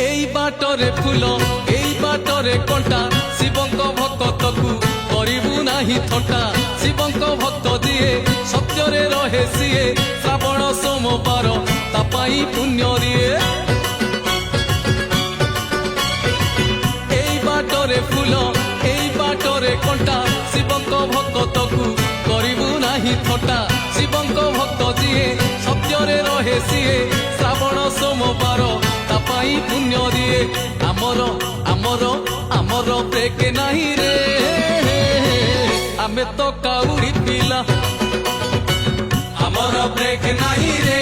এই বাটরে ফুল এই বাটরে কଣ୍ଟା শিবଙ୍କ ভক্তକୁ କରିବୁ ନାହିଁ ଥଟ୍ଟା ଶିବଙ୍କ ଭକ୍ତ ଯିଏ ସତ୍ୟରେ ରହେ ସିଏ ଶ୍ରାବଣ ସୋମବାର ତା ପାଇଁ ପୁଣ୍ୟ ଦିଏ এই বাটরে ফুল এই বাটরে কଣ୍ଟା ଶିବଙ୍କ ଭକ୍ତକୁ କରିବୁ ନାହିଁ ଥଟ୍ଟା ଶିବଙ୍କ ଭକ୍ତ ଯିଏ ସତ୍ୟରେ ରହେ ସିଏ ଶ୍ରାବଣ ସୋମବାର ତା ପାଇଁ ପୁଣ୍ୟ ଦିଏ ଆମର ଆମର ଆମର ବ୍ରେକ୍ ନାହିଁ ରେ ଆମେ ତ କାଉଡ଼ି ପିଲା ଆମର ବ୍ରେକ୍ ନାହିଁ ରେ